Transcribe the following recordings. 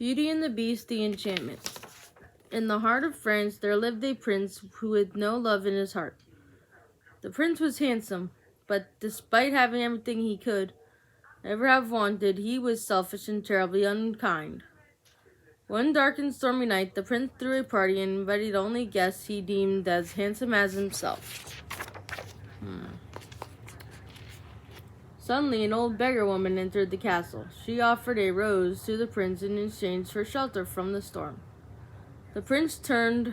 Beauty and the Beast, the enchantment. In the heart of France there lived a prince who had no love in his heart. The prince was handsome, but despite having everything he could ever have wanted, he was selfish and terribly unkind. One dark and stormy night, the prince threw a party and invited only guests he deemed as handsome as himself. Suddenly, an old beggar woman entered the castle. She offered a rose to the prince in exchange for shelter from the storm. The prince turned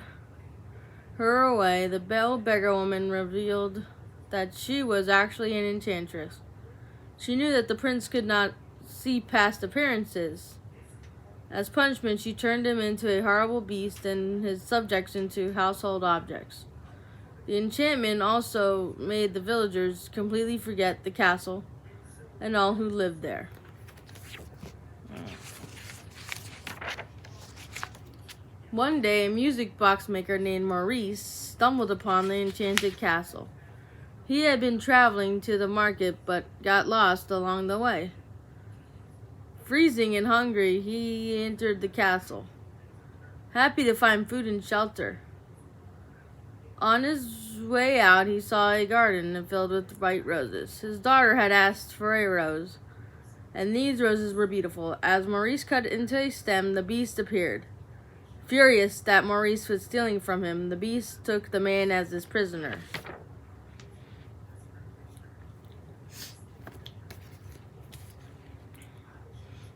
her away. The beggar woman revealed that she was actually an enchantress. She knew that the prince could not see past appearances. As punishment, she turned him into a horrible beast and his subjects into household objects. The enchantment also made the villagers completely forget the castle and all who lived there. One day, a music box maker named Maurice stumbled upon the enchanted castle. He had been traveling to the market but got lost along the way. Freezing and hungry, he entered the castle, happy to find food and shelter. On his way out, he saw a garden filled with white roses. His daughter had asked for a rose, and these roses were beautiful. As Maurice cut into a stem, the beast appeared. Furious that Maurice was stealing from him, the beast took the man as his prisoner.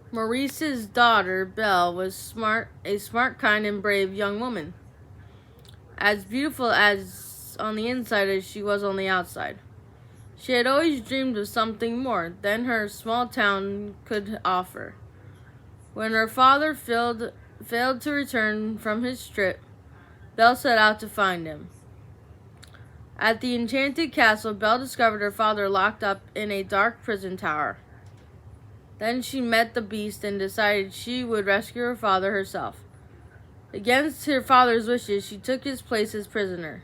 Maurice's daughter, Belle, was a smart, kind, and brave young woman. As beautiful as on the inside as she was on the outside. She had always dreamed of something more than her small town could offer. When her father failed to return from his trip, Belle set out to find him. At the enchanted castle, Belle discovered her father locked up in a dark prison tower. Then she met the beast and decided she would rescue her father herself. Against her father's wishes, she took his place as prisoner.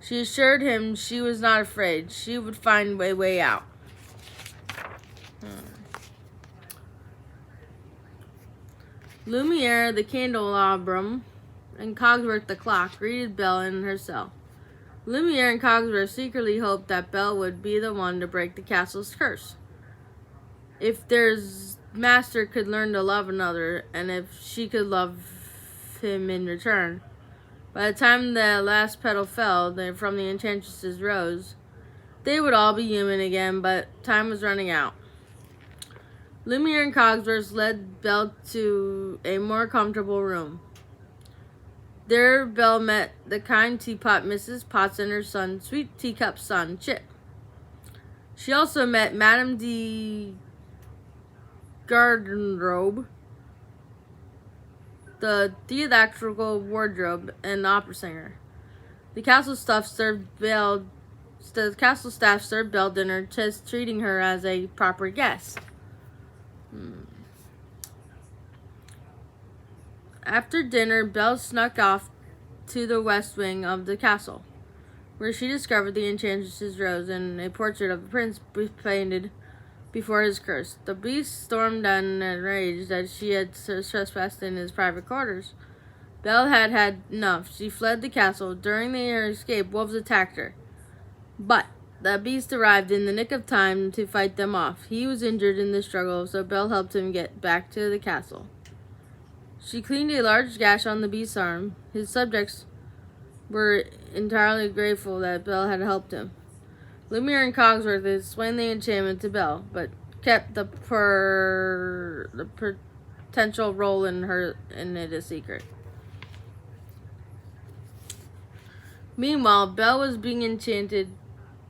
She assured him she was not afraid. She would find a way out. Lumiere, the candelabrum, and Cogsworth, the clock, greeted Belle in her cell. Lumiere and Cogsworth secretly hoped that Belle would be the one to break the castle's curse. If their master could learn to love another, and if she could love him in return. By the time the last petal fell from the enchantress's rose, they would all be human again, but time was running out. Lumiere and Cogsworth led Belle to a more comfortable room. There Belle met the kind teapot Mrs. Potts and her son, Sweet Teacup's son, Chip. She also met Madame de Gardenrobe, the theatrical wardrobe, and opera singer. The castle staff served Belle dinner, just treating her as a proper guest. After dinner, Belle snuck off to the west wing of the castle, where she discovered the enchantress's rose and a portrait of the prince painted before his curse. The beast stormed on and raged that she had trespassed in his private quarters. Belle had had enough. She fled the castle. During her escape, wolves attacked her. But the beast arrived in the nick of time to fight them off. He was injured in the struggle, so Belle helped him get back to the castle. She cleaned a large gash on the beast's arm. His subjects were entirely grateful that Belle had helped him. Lumiere and Cogsworth explained the enchantment to Belle, but kept the potential role in it a secret. Meanwhile, Belle was being enchanted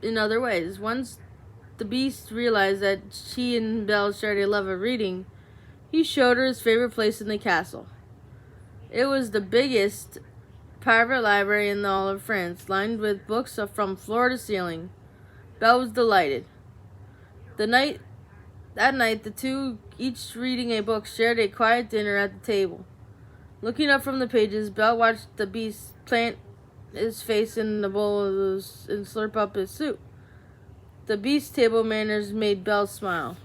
in other ways. Once the beast realized that she and Belle shared a love of reading, he showed her his favorite place in the castle. It was the biggest private library in all of France, lined with books from floor to ceiling. Belle was delighted. That night, the two, each reading a book, shared a quiet dinner at the table. Looking up from the pages, Belle watched the beast plant his face in the bowl and slurp up his soup. The beast's table manners made Belle smile.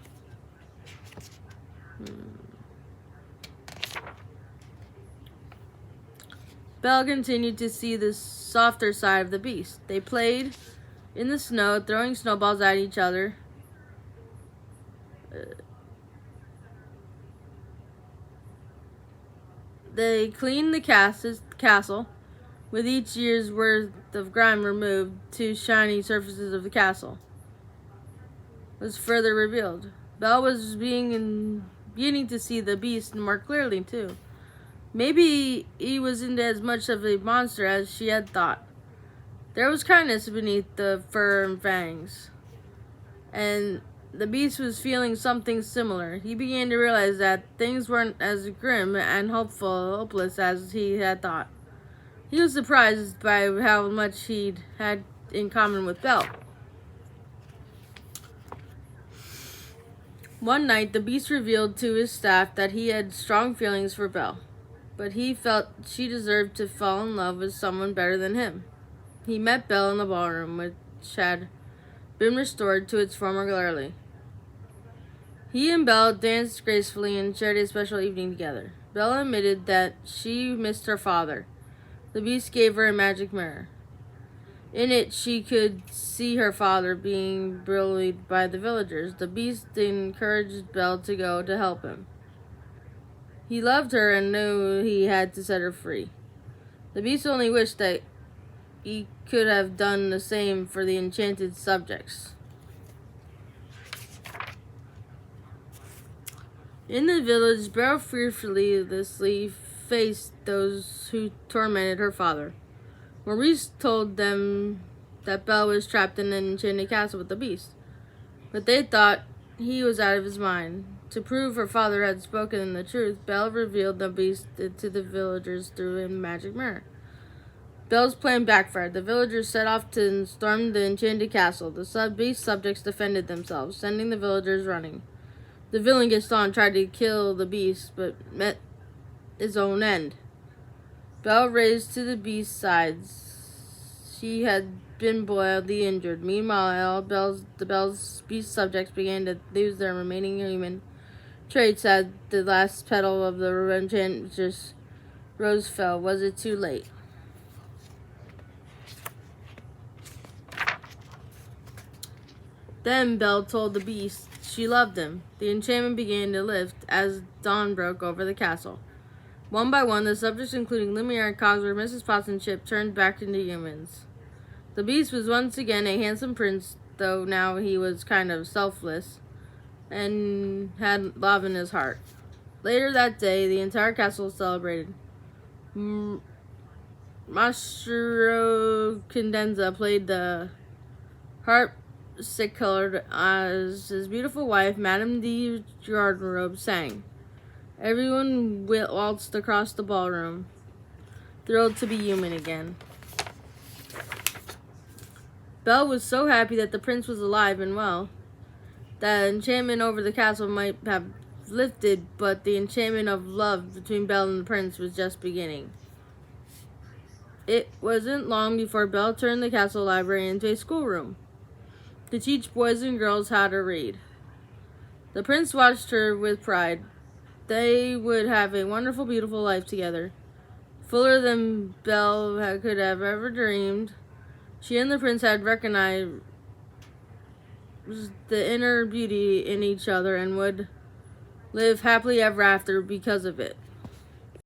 Belle continued to see the softer side of the beast. They played in the snow, throwing snowballs at each other. They cleaned the castle, with each year's worth of grime removed. Two shiny surfaces of the castle was further revealed. Belle was beginning to see the beast more clearly, too. Maybe he wasn't as much of a monster as she had thought. There was kindness beneath the fur and fangs, and the beast was feeling something similar. He began to realize that things weren't as grim and hopeless as he had thought. He was surprised by how much he had in common with Belle. One night, the beast revealed to his staff that he had strong feelings for Belle, but he felt she deserved to fall in love with someone better than him. He met Belle in the ballroom, which had been restored to its former glory. He and Belle danced gracefully and shared a special evening together. Belle admitted that she missed her father. The beast gave her a magic mirror. In it, she could see her father being bullied by the villagers. The beast encouraged Belle to go to help him. He loved her and knew he had to set her free. The beast only wished that he could have done the same for the enchanted subjects. In the village, Belle fearlessly faced those who tormented her father. Maurice told them that Belle was trapped in an enchanted castle with the beast, but they thought he was out of his mind. To prove her father had spoken the truth, Belle revealed the beast to the villagers through a magic mirror. Belle's plan backfired. The villagers set off to storm the enchanted castle. The beast subjects defended themselves, sending the villagers running. The villain Gaston tried to kill the beast, but met his own end. Belle raced to the beast's sides. She had been badly injured. Meanwhile, the beast subjects began to lose their remaining human traits as the last petal of the enchantress rose fell. Was it too late? Then Belle told the beast she loved him. The enchantment began to lift as dawn broke over the castle. One by one, the subjects, including Lumiere, Cogsworth, Mrs. Potts, and Chip, turned back into humans. The beast was once again a handsome prince, though now he was kind of selfless and had love in his heart. Later that day, the entire castle celebrated. Mastro Cadenza played the harpsichord as his beautiful wife, Madame de Garderobe, sang. Everyone waltzed across the ballroom, thrilled to be human again. Belle was so happy that the prince was alive and well. The enchantment over the castle might have lifted, but the enchantment of love between Belle and the prince was just beginning. It wasn't long before Belle turned the castle library into a schoolroom to teach boys and girls how to read. The prince watched her with pride. They would have a wonderful, beautiful life together, fuller than Belle could have ever dreamed. She and the prince had recognized the inner beauty in each other and would live happily ever after because of it.